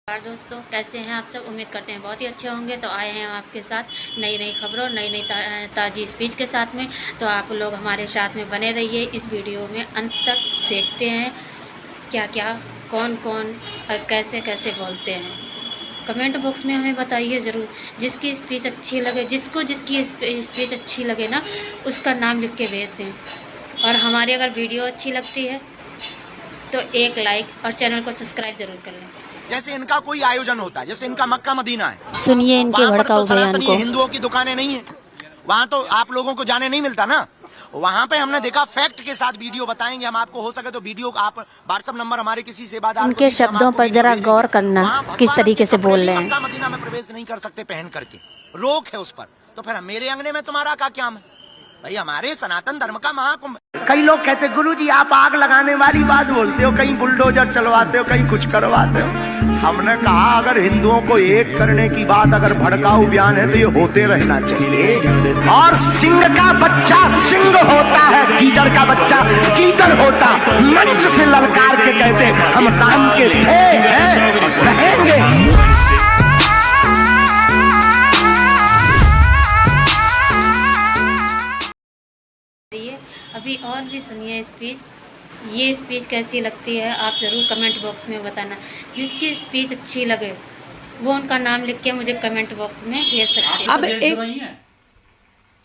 नमस्कार दोस्तों, कैसे हैं आप सब। उम्मीद करते हैं बहुत ही अच्छे होंगे। तो आए हैं आपके साथ नई नई खबरों, नई नई ताज़ी स्पीच के साथ में। तो आप लोग हमारे साथ में बने रहिए। इस वीडियो में अंत तक देखते हैं क्या क्या कौन कौन और कैसे कैसे बोलते हैं। कमेंट बॉक्स में हमें बताइए ज़रूर। जिसकी स्पीच अच्छी लगे, जिसको जिसकी स्पीच अच्छी लगे ना, उसका नाम लिख के भेज दें। और हमारी अगर वीडियो अच्छी लगती है तो एक लाइक और चैनल को सब्सक्राइब ज़रूर कर लें। जैसे इनका कोई आयोजन होता है, जैसे इनका मक्का मदीना है, सुनिए इनके भड़काऊ बयान को। हिंदुओं की दुकानें नहीं है, वहाँ तो आप लोगों को जाने नहीं मिलता ना। वहाँ पे हमने देखा, फैक्ट के साथ वीडियो बताएंगे हम आपको। हो सके तो वीडियो आप व्हाट्सएप नंबर हमारे किसी से बात, उनके शब्दों पर जरा गौर करना, किस तरीके से बोल रहे हैं। मक्का मदीना में प्रवेश नहीं कर सकते पहन करके, रोक है उस पर। तो फिर मेरे अंगने में तुम्हारा क्या है भाई? हमारे सनातन धर्म का महाकुंभ। कई लोग कहते गुरुजी आप आग लगाने वाली बात बोलते हो, कहीं बुलडोजर चलवाते हो, कहीं कुछ करवाते हो। हमने कहा अगर हिंदुओं को एक करने की बात अगर भड़काऊ बयान है तो ये होते रहना चाहिए। और सिंह का बच्चा सिंह होता है, गीदड़ का बच्चा गीदड़ होता। मंच से ललकार के कहते हम राम के थे, हैं, रहेंगे। अभी और भी सुनिए स्पीच। ये स्पीच कैसी लगती है आप ज़रूर कमेंट बॉक्स में बताना। जिसकी स्पीच अच्छी लगे वो उनका नाम लिख के मुझे कमेंट बॉक्स में भेज सकते हैं।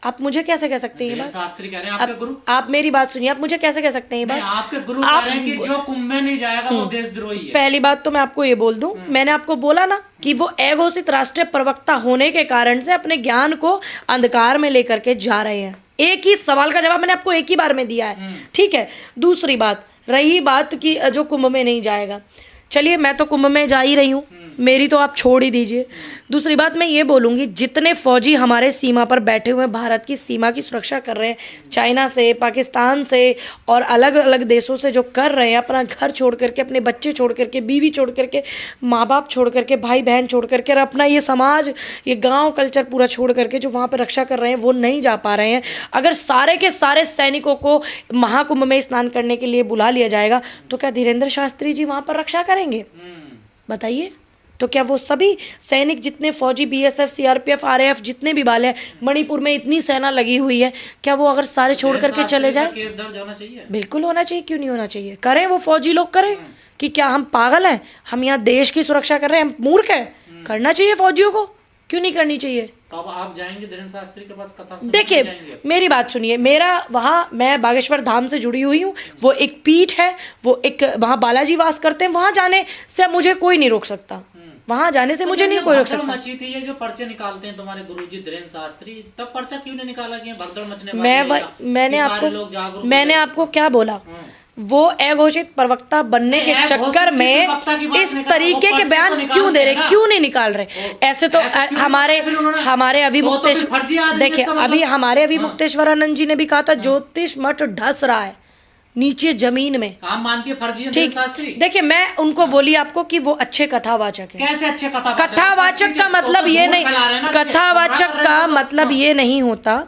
आप मुझे कैसे कह सकते हैं? शास्त्री कह रहे हैं आपके गुरु। आप मेरी बात सुनिए, आप मुझे कैसे कह सकते हैं? आपके गुरु कह रहे हैं कि जो कुंभ में नहीं जाएगा वो देशद्रोही है। पहली बात तो मैं आपको ये बोल दूं, मैंने आपको बोला ना कि वो अघोषित राष्ट्रीय प्रवक्ता होने के कारण से अपने ज्ञान को अंधकार में लेकर के जा रहे हैं। एक ही सवाल का जवाब मैंने आपको एक ही बार में दिया है, ठीक है। दूसरी बात रही बात कि जो कुंभ में नहीं जाएगा, चलिए मैं तो कुंभ में जा ही रही हूँ, मेरी तो आप छोड़ ही दीजिए। दूसरी बात मैं ये बोलूँगी, जितने फौजी हमारे सीमा पर बैठे हुए हैं, भारत की सीमा की सुरक्षा कर रहे हैं, चाइना से, पाकिस्तान से और अलग अलग देशों से जो कर रहे हैं, अपना घर छोड़ करके, अपने बच्चे छोड़ करके, बीवी छोड़ करके, माँ बाप छोड़ करके, भाई बहन छोड़ करके, और अपना ये समाज, ये गाँव कल्चर पूरा छोड़ करके जो वहाँ पर रक्षा कर रहे हैं वो नहीं जा पा रहे हैं। अगर सारे के सारे सैनिकों को महाकुंभ में स्नान करने के लिए बुला लिया जाएगा तो क्या धीरेन्द्र शास्त्री जी वहाँ पर रक्षा करेंगे? बताइए। तो क्या वो सभी सैनिक, जितने फौजी, बीएसएफ, सीआरपीएफ, आरएएफ, जितने भी बाल हैं, मणिपुर में इतनी सेना लगी हुई है, क्या वो अगर सारे छोड़ करके चले जाएं? केस दर्ज होना चाहिए। बिल्कुल होना चाहिए, क्यों नहीं होना चाहिए? करें, वो फौजी लोग करें। कि क्या हम पागल हैं? हम यहाँ देश की सुरक्षा कर रहे हैं, हम मूर्ख हैं? करना चाहिए फौजियों को, क्यों नहीं करनी चाहिए? तो अब आप जाएंगे धीरेन्द्र शास्त्री के पास कथा सुनने? देखिए मेरी बात सुनिए, मेरा वहाँ, मैं बागेश्वर धाम से जुड़ी हुई हूँ, वो एक पीठ है, वो एक वहाँ बालाजी वास करते हैं, वहाँ जाने से मुझे कोई नहीं रोक सकता। वहाँ जाने से मुझे नहीं कोई रोक सकता। मची थी ये जो पर्चे निकालते हैं तुम्हारे गुरुजी धीरेन्द्र शास्त्री, तब पर्चा क्यों नहीं निकाला कि भगदड़ मचने मैंने आपको क्या बोला? वो अघोषित प्रवक्ता बनने के चक्कर में इस तरीके के बयान क्यों दे रहे, क्यों नहीं निकाल रहे? ऐसे तो हमारे अभी मुक्तेश्वर, देखिए अभी हमारे अभी मुक्तेश्वरानंद जी ने भी कहा था ज्योतिष मठ ढस रहा है नीचे जमीन में। आप मानती है फर्जी है ठीक? देखिए मैं उनको बोली आपको कि वो अच्छे कथावाचक है। कैसे अच्छे कथावाचक का मतलब ये नहीं, कथावाचक का मतलब ये नहीं होता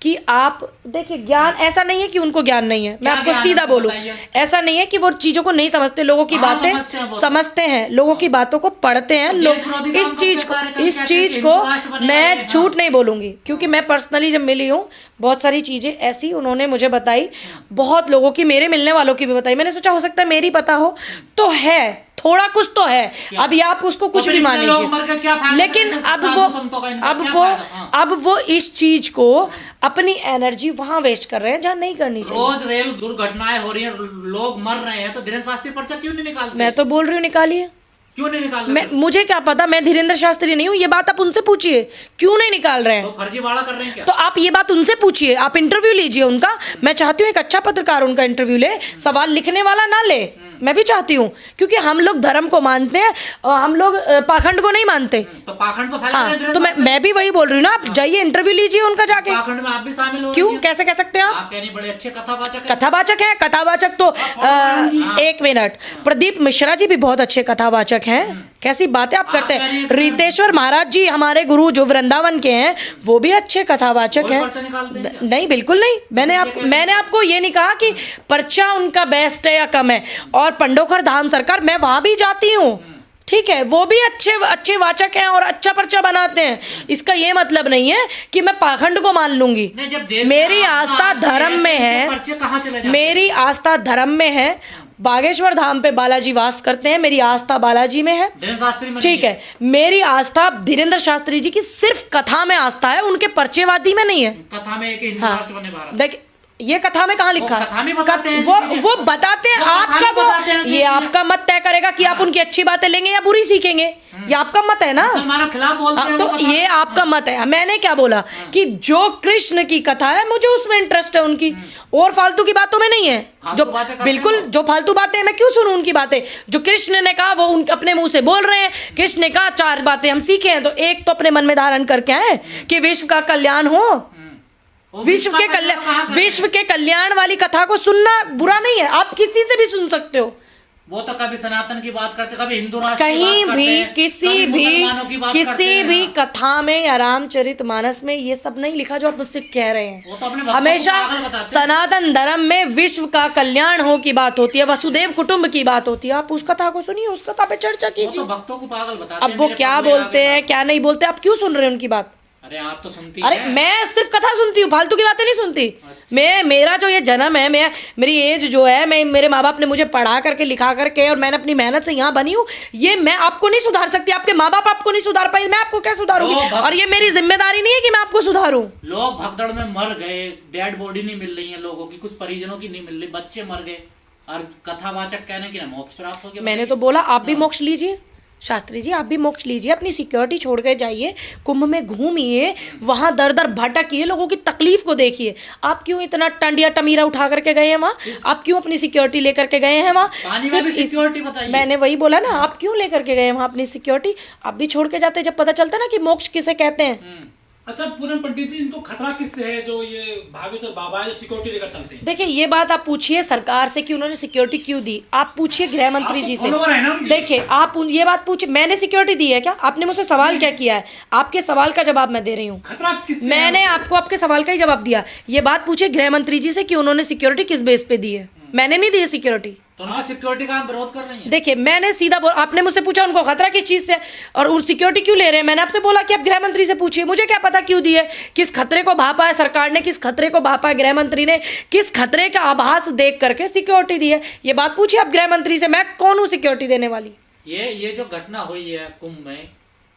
कि आप देखिए, ज्ञान ऐसा नहीं है कि उनको ज्ञान नहीं है। मैं आपको सीधा बोलूं, ऐसा नहीं है कि वो चीजों को नहीं समझते, लोगों की बातें समझते हैं, लोगों की बातों को पढ़ते हैं लोग। इस चीज को मैं झूठ नहीं बोलूंगी, क्योंकि मैं पर्सनली जब मिली हूँ, बहुत सारी चीजें ऐसी उन्होंने मुझे बताई, बहुत लोगों की, मेरे मिलने वालों की भी बताई। मैंने सोचा हो सकता है मेरी पता हो, तो है, थोड़ा कुछ तो है। अभी आप उसको कुछ भी मान लीजिए, लेकिन अब वो इस चीज को, अपनी एनर्जी वहां वेस्ट कर रहे हैं जहां नहीं करनी चाहिए। रोज रेल दुर्घटनाएं हो रही हैं, लोग मर रहे हैं, तो धीरेन्द्र शास्त्री पर्चा क्यों नहीं निकालते? मैं तो बोल रही हूँ निकालिए। क्यों नहीं निकाल रहे? मुझे क्या पता, मैं धीरेन्द्र शास्त्री नहीं हूँ, ये बात आप उनसे पूछिए, क्यों नहीं निकाल रहे हैं? तो फर्जीवाड़ा कर रहे हैं क्या? तो आप ये बात उनसे पूछिए, आप इंटरव्यू लीजिए उनका। मैं चाहती हूँ एक अच्छा पत्रकार उनका इंटरव्यू ले, सवाल लिखने वाला ना ले। मैं भी चाहती हूँ, क्योंकि हम लोग धर्म को मानते हैं और हम लोग पाखंड को नहीं मानते। तो पाखंड तो फैला रहे हैं। तो मैं भी वही बोल रही हूँ ना, आप जाइए इंटरव्यू लीजिए उनका जाके। पाखंड में आप भी शामिल हो? क्यों, कैसे कह सकते हैं आप? कह रही बड़े अच्छे कथावाचक है। कथावाचक तो एक मिनट, प्रदीप मिश्रा जी भी बहुत अच्छे कथावाचक हैं। कैसी बातें आप करते हैं? रितेश्वर महाराज जी हमारे गुरु जो वृंदावन के हैं, वो भी अच्छे कथावाचक हैं। नहीं, बिल्कुल नहीं। मैंने आपको ये नहीं कहा कि पर्चा उनका बेस्ट है या कम है। और पंडोखर धाम सरकार, मैं वहां भी जाती हूँ, ठीक है, वो भी अच्छे अच्छे वाचक हैं और अच्छा पर्चा बनाते हैं। इसका ये मतलब नहीं है कि मैं पाखंड को मान लूंगी। नहीं, जब देश मेरी का आस्था आपका धर्म में है, पर्चे कहाँ चले जाते हैं? मेरी आस्था धर्म में है। बागेश्वर धाम पे बालाजी वास करते हैं, मेरी आस्था बालाजी में है। धीरेन्द्र शास्त्री में ठीक नहीं है, मेरी आस्था धीरेन्द्र शास्त्री जी की सिर्फ कथा में आस्था है, उनके पर्चेवादी में नहीं है। कथा में एक हिंदू हाँ, राष्ट्र बने भारत। देख ये कथा में कहाँ लिखा वो कथा में बताते हैं, वो बताते हैं। वो कथा आपका में बताते हैं वो ऐसी ये चीजें। आपका मत तय करेगा कि आप उनकी अच्छी बातें लेंगे या बुरी सीखेंगे। ये आपका मत है ना। मुसलमानों के खिलाफ बोलते हैं तो वो कथा। ये आपका मत है। मैंने क्या बोला कि जो कृष्ण की कथा है मुझे उसमें इंटरेस्ट है उनकी, और फालतू की बातों में नहीं है। फालतू जो बातें करते बिल्कुल हैं वो। जो फालतू बातें मैं क्यों सुनूं उनकी बातें। जो कृष्ण ने कहा वो उनके अपने मुंह से बोल रहे हैं। कृष्ण ने कहा 4 बातें हम सीखे हैं, तो एक तो अपने मन में धारण करके आए कि विश्व का कल्याण हो। वो विश्व के का कल्याण कहाँ करते हैं? विश्व के कल्याण वाली कथा को सुनना बुरा नहीं है, आप किसी से भी सुन सकते हो। वो तो कभी सनातन की बात करते, कभी हिंदू राष्ट्र की कहीं बात भी करते हैं, किसी कभी भी मुसलमानों की बात करते किसी हैं। भी कथा में या रामचरितमानस में ये सब नहीं लिखा जो आप मुझसे कह रहे वो हैं। तो अपने भक्तों को हमेशा पागल बताते हैं। सनातन धर्म में विश्व का कल्याण हो की बात होती है, वसुदेव कुटुंब की बात होती है। आप उस कथा को सुनिए, उस कथा पे चर्चा वो तो कीजिए। भक्तों को पागल बताते अब हैं, वो मेरे क्या पगले बोलते आगे हैं क्या नहीं बोलते, आप क्यों सुन रहे हैं उनकी बात। अरे आप तो सुनती अरे हैं। मैं सिर्फ कथा सुनती हूँ, फालतू की बातें नहीं सुनती। मेरा जो ये जन्म है, मेरी एज जो है, मेरे माँ बाप ने मुझे पढ़ा करके लिखा करके और मैंने अपनी मेहनत से यहाँ बनी हूँ। ये मैं आपको नहीं सुधार सकती, आपके माँ बाप आपको नहीं सुधार पाए, मैं आपको क्या सुधारूंगी। और ये मेरी जिम्मेदारी नहीं है कि मैं आपको सुधारूं। लोग भगदड़ में मर गए, डेड बॉडी नहीं मिल रही है लोगों की, कुछ परिजनों की नहीं मिल रही, बच्चे मर गए, और कथावाचक कहने की ना मोक्ष प्राप्त हो गया। मैंने तो बोला आप भी मोक्ष लीजिए, शास्त्री जी आप भी मोक्ष लीजिए, अपनी सिक्योरिटी छोड़ के जाइए, कुंभ में घूमिए, वहां दर दर भटकिए, लोगों की तकलीफ को देखिए। आप क्यों इतना टंडिया टमीरा उठा करके गए हैं वहाँ, आप क्यों अपनी सिक्योरिटी लेकर के गए हैं वहाँ। पानी में भी सिक्योरिटी बताइए। मैंने वही बोला ना, आप क्यों लेकर के गए हैं वहाँ अपनी सिक्योरिटी। आप भी छोड़ के जाते जब पता चलता ना कि मोक्ष किसे कहते हैं। अच्छा पूनम पंडित जी, इनको खतरा किससे है जो ये भागेश्वर बाबा जो सिक्योरिटी लेकर चलते हैं? देखिए ये बात आप पूछिए सरकार से कि उन्होंने सिक्योरिटी क्यों दी। आप पूछिए गृह मंत्री जी से। follower है ना उनके? देखिए आप ये बात पूछिए, मैंने सिक्योरिटी दी है क्या, आपने मुझसे सवाल क्या किया है, आपके सवाल का जवाब मैं दे रही हूँ। खतरा किससे है? मैंने आपको आपके सवाल का ही जवाब दिया। ये बात पूछिए गृह मंत्री जी से कि उन्होंने सिक्योरिटी किस बेस पे दी है। मैंने नहीं दी है सिक्योरिटी। तो उनकी सिक्योरिटी का हम विरोध कर रही हैं। देखिए मैंने सीधा आपने मुझसे पूछा उनको खतरा किस चीज से और वो सिक्योरिटी क्यों ले रहे हैं। मैंने आपसे बोला कि आप गृह मंत्री से पूछिए, मुझे क्या पता क्यों दी है, किस खतरे को भापा है सरकार ने, किस खतरे को भापा है गृह मंत्री ने, किस खतरे का आभास देख करके सिक्योरिटी दी है। ये बात पूछिए आप गृह मंत्री से, मैं कौन हूँ सिक्योरिटी देने वाली। ये जो घटना हुई है कुंभ में,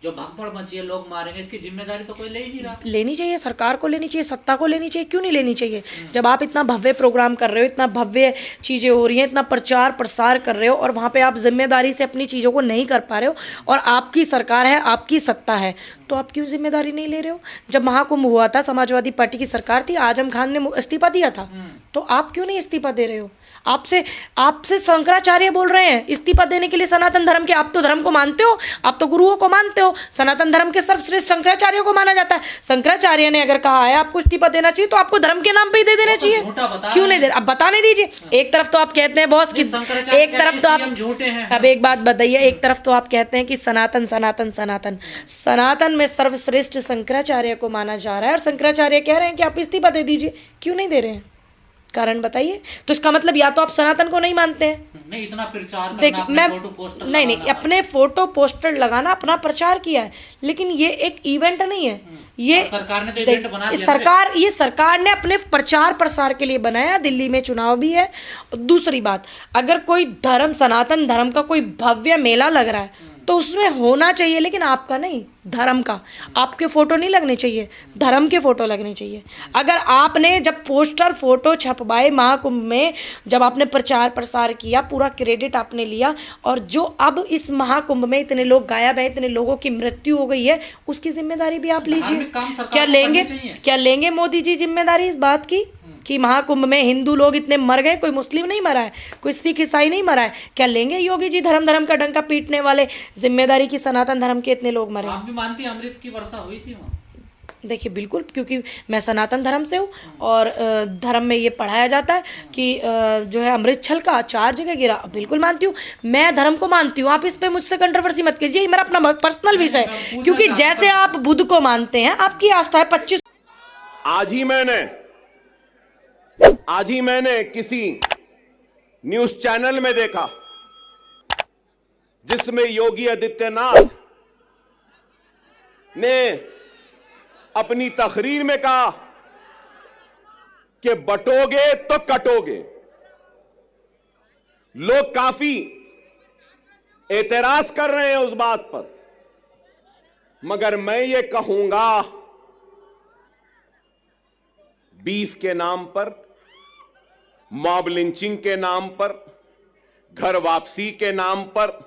जो भगदड़ मची है, लोग मारेंगे, इसकी जिम्मेदारी तो कोई ले ही नहीं रहा। लेनी चाहिए, सरकार को लेनी चाहिए, सत्ता को लेनी चाहिए, क्यों नहीं लेनी चाहिए। जब आप इतना भव्य प्रोग्राम कर रहे हो, इतना भव्य चीज़ें हो रही हैं, इतना प्रचार प्रसार कर रहे हो और वहाँ पे आप जिम्मेदारी से अपनी चीज़ों को नहीं कर पा रहे हो और आपकी सरकार है, आपकी सत्ता है, तो आप क्यों जिम्मेदारी नहीं ले रहे हो। जब महाकुंभ हुआ था, समाजवादी पार्टी की सरकार थी, आजम खान ने इस्तीफा दिया था, तो आप क्यों नहीं इस्तीफा दे रहे हो। आपसे शंकराचार्य बोल रहे हैं इस्तीफा देने के लिए सनातन धर्म के। आप तो धर्म को मानते हो, आप तो गुरुओं को मानते हो, सनातन धर्म के सर्वश्रेष्ठ शंकराचार्य को माना जाता है। शंकराचार्य ने अगर कहा है आपको इस्तीफा देना चाहिए तो आपको धर्म के नाम पे ही दे देना चाहिए। क्यों नहीं दे रहे, अब बताने दीजिए। एक तरफ तो आप कहते हैं बॉस की, एक तरफ तो आप झूठे हैं। अब एक बात बताइए, एक तरफ तो आप कहते हैं कि सनातन सनातन सनातन सनातन में सर्वश्रेष्ठ शंकराचार्य को माना जा रहा है और शंकराचार्य कह रहे हैं कि आप इस्तीफा दे दीजिए, क्यों नहीं दे रहे हैं, कारण बताइए। तो इसका मतलब या तो आप सनातन को नहीं मानते हैं। नहीं, इतना प्रचार करना, देखिए अपने मैं फोटो पोस्टर नहीं लगाना। अपने फोटो पोस्टर लगाना अपना प्रचार किया है, लेकिन ये एक इवेंट नहीं है। ये और सरकार ने तो इवेंट बना दिया। सरकार ने अपने प्रचार प्रसार के लिए बनाया। दिल्ली में चुनाव भी है। दूसरी बात, अगर कोई धर्म, सनातन धर्म का कोई भव्य मेला लग रहा है तो उसमें होना चाहिए, लेकिन आपका नहीं, धर्म का। आपके फोटो नहीं लगने चाहिए, धर्म के फोटो लगने चाहिए। अगर आपने जब पोस्टर फोटो छपवाए महाकुंभ में, जब आपने प्रचार प्रसार किया, पूरा क्रेडिट आपने लिया, और जो अब इस महाकुंभ में इतने लोग गायब हैं, इतने लोगों की मृत्यु हो गई है, उसकी जिम्मेदारी भी आप लीजिए। धार्मिक काम सरकार क्या को लेंगे, करनी चाहिए। क्या लेंगे मोदी जी जिम्मेदारी इस बात की कि महाकुंभ में हिंदू लोग इतने मर गए, कोई मुस्लिम नहीं मरा है, कोई सिख ईसाई नहीं मरा है। क्या लेंगे योगी जी धर्म का डंका पीटने वाले जिम्मेदारी की सनातन धर्म के इतने लोग मरे। आप भी मानती हैं अमृत की वर्षा हुई थी वहाँ? देखिए बिल्कुल, क्योंकि मैं सनातन धर्म से हूँ और धर्म में ये पढ़ाया जाता है कि जो है अमृत छलका 4 जगह गिरा। बिल्कुल मानती हूँ, मैं धर्म को मानती हूँ। आप इस पे मुझसे कंट्रोवर्सी मत कीजिए, ये मेरा अपना पर्सनल विषय है। क्योंकि जैसे आप बुद्ध को मानते हैं, आपकी आस्था है 25। आज ही मैंने किसी न्यूज चैनल में देखा जिसमें योगी आदित्यनाथ ने अपनी तकरीर में कहा कि बटोगे तो कटोगे। लोग काफी एतराज कर रहे हैं उस बात पर, मगर मैं ये कहूंगा, बीफ के नाम पर, मॉब लिंचिंग के नाम पर, घर वापसी के नाम पर,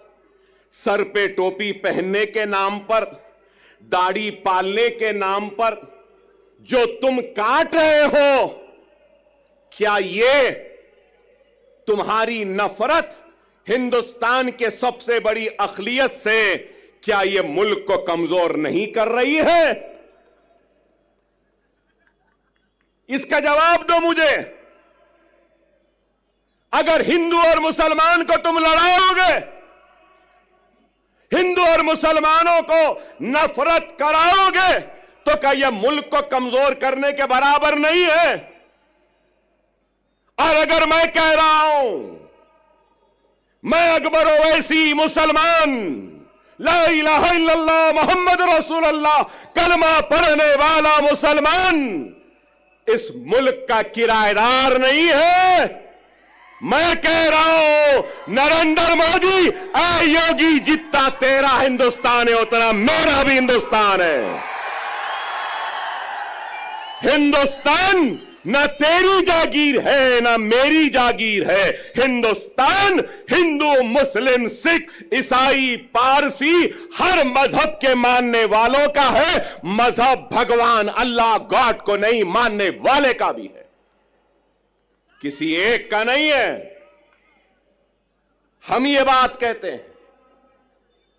सर पे टोपी पहनने के नाम पर, दाढ़ी पालने के नाम पर जो तुम काट रहे हो, क्या ये तुम्हारी नफरत हिंदुस्तान के सबसे बड़ी अक़लियत से, क्या ये मुल्क को कमजोर नहीं कर रही है? इसका जवाब दो मुझे। अगर हिंदू और मुसलमान को तुम लड़ाओगे, हिंदू और मुसलमानों को नफरत कराओगे, तो क्या यह मुल्क को कमजोर करने के बराबर नहीं है? और अगर मैं कह रहा हूं, मैं अकबर ओवैसी मुसलमान, ला इलाहा इल्लल्लाह मोहम्मद रसूलुल्लाह कलमा पढ़ने वाला मुसलमान, इस मुल्क का किराएदार नहीं है। मैं कह रहा हूं, नरेंद्र मोदी, ऐ योगी, जितना तेरा हिंदुस्तान है उतना मेरा भी हिंदुस्तान है। हिंदुस्तान न तेरी जागीर है न मेरी जागीर है। हिंदुस्तान हिंदू, मुस्लिम, सिख, ईसाई, पारसी, हर मजहब के मानने वालों का है। मजहब भगवान अल्लाह गॉड को नहीं मानने वाले का भी है, किसी एक का नहीं है। हम ये बात कहते हैं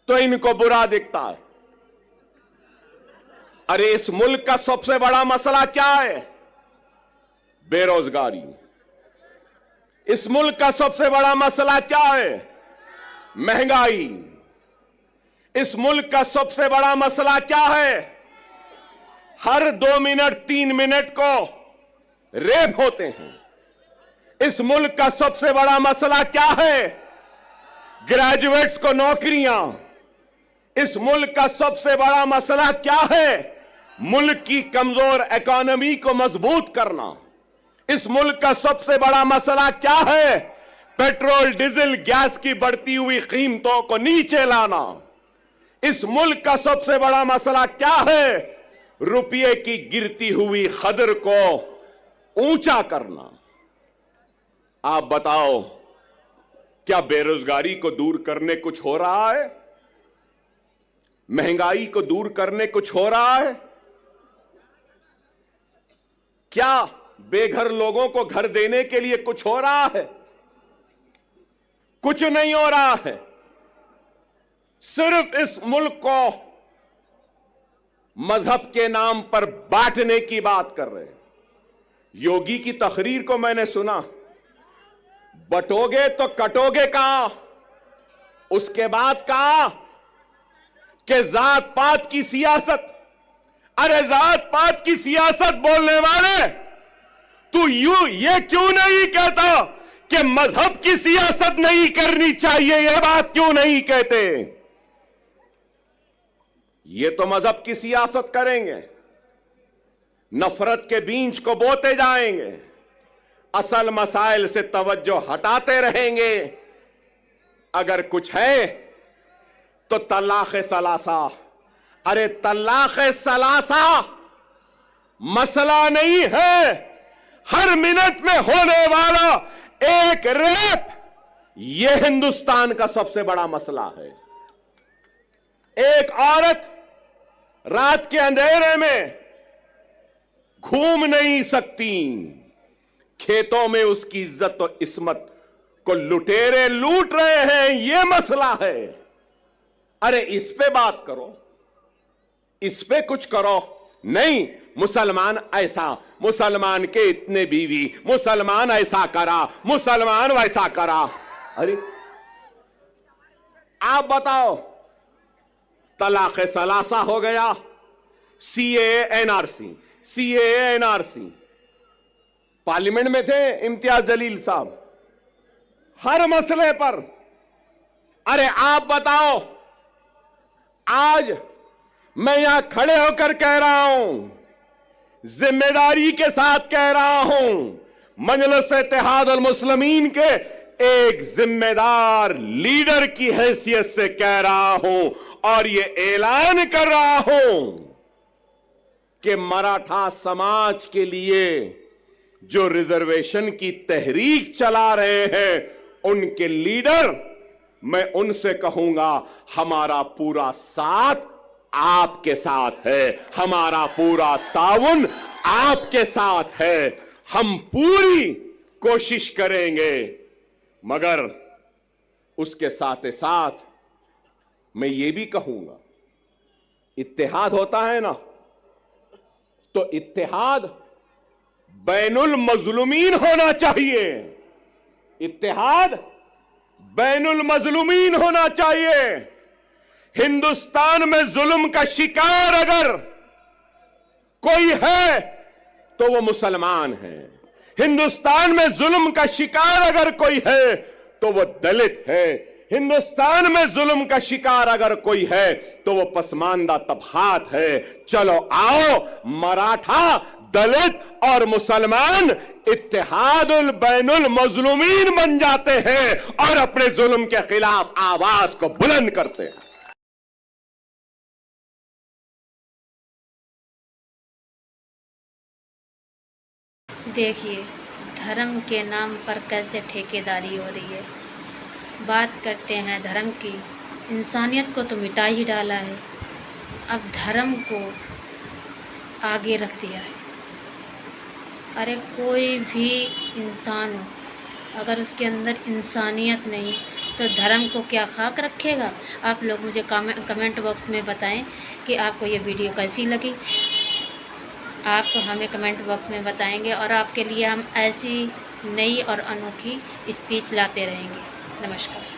तो इनको बुरा दिखता है। अरे इस मुल्क का सबसे बड़ा मसला क्या है? बेरोजगारी। इस मुल्क का सबसे बड़ा मसला क्या है? महंगाई। इस मुल्क का सबसे बड़ा मसला क्या है? हर 2 मिनट 3 मिनट को रेप होते हैं। इस मुल्क का सबसे बड़ा मसला क्या है? ग्रेजुएट्स को नौकरियां। इस मुल्क का सबसे बड़ा मसला क्या है? मुल्क की कमजोर इकोनॉमी को मजबूत करना। इस मुल्क का सबसे बड़ा मसला क्या है? पेट्रोल, डीजल, गैस की बढ़ती हुई कीमतों को नीचे लाना। इस मुल्क का सबसे बड़ा मसला क्या है? रुपये की गिरती हुई कदर को ऊंचा करना। आप बताओ, क्या बेरोजगारी को दूर करने कुछ हो रहा है? महंगाई को दूर करने कुछ हो रहा है? क्या बेघर लोगों को घर देने के लिए कुछ हो रहा है? कुछ नहीं हो रहा है। सिर्फ इस मुल्क को मजहब के नाम पर बांटने की बात कर रहे हैं। योगी की तकरीर को मैंने सुना, बटोगे तो कटोगे कहा। उसके बाद कहा कि जात पात की सियासत। अरे जात पात की सियासत बोलने वाले, तू ये क्यों नहीं कहता कि मजहब की सियासत नहीं करनी चाहिए? यह बात क्यों नहीं कहते? ये तो मजहब की सियासत करेंगे, नफरत के बीज को बोते जाएंगे, असल मसाइल से तवज्जो हटाते रहेंगे। अगर कुछ है तो तलाक़ सलासा। अरे तलाक़ सलासा मसला नहीं है। हर मिनट में होने वाला एक रेप, यह हिंदुस्तान का सबसे बड़ा मसला है। एक औरत रात के अंधेरे में घूम नहीं सकती, खेतों में उसकी इज्जत और इस्मत को लुटेरे लूट रहे हैं, यह मसला है। अरे इस पे बात करो, इस पे कुछ करो। नहीं, मुसलमान ऐसा, मुसलमान के इतने बीवी, मुसलमान ऐसा करा, मुसलमान वैसा करा। अरे आप बताओ, तलाक़ सलासा हो गया, CAA NRC, CAA NRC. Parliament में थे इम्तियाज जलील साहब, हर मसले पर अरे आप बताओ, आज मैं यहां खड़े होकर कह रहा हूं, जिम्मेदारी के साथ कह रहा हूं, मजलिस इत्तेहाद अल मुस्लिमीन के एक जिम्मेदार लीडर की हैसियत से कह रहा हूं और ये ऐलान कर रहा हूं कि मराठा समाज के लिए जो रिजर्वेशन की तहरीक चला रहे हैं उनके लीडर, मैं उनसे कहूंगा हमारा पूरा साथ आपके साथ है, हमारा पूरा ताउन आपके साथ है, हम पूरी कोशिश करेंगे। मगर उसके साथ साथ मैं ये भी कहूंगा, इत्तेहाद होता है ना, तो इत्तेहाद बैनुल मजलूमीन होना चाहिए, इत्तेहाद बैनुल मजलूमीन होना चाहिए। हिंदुस्तान में जुल्म का शिकार अगर कोई है तो वो मुसलमान है, हिंदुस्तान में जुल्म का शिकार अगर कोई है तो वो दलित है, हिंदुस्तान में जुल्म का शिकार अगर कोई है तो वो पसमानदा तबकात है। चलो आओ, मराठा, दलित और मुसलमान इत्तेहादुल बैनुल मजलूमीन बन जाते हैं और अपने जुल्म के खिलाफ आवाज को बुलंद करते हैं। देखिए, धर्म के नाम पर कैसे ठेकेदारी हो रही है। बात करते हैं धर्म की, इंसानियत को तो मिटा ही डाला है, अब धर्म को आगे रख दिया है। अरे कोई भी इंसान हो, अगर उसके अंदर इंसानियत नहीं तो धर्म को क्या खाक रखेगा। आप लोग मुझे कमेंट बॉक्स में बताएं कि आपको ये वीडियो कैसी लगी। आप हमें कमेंट बॉक्स में बताएंगे और आपके लिए हम ऐसी नई और अनोखी स्पीच लाते रहेंगे। नमस्कार।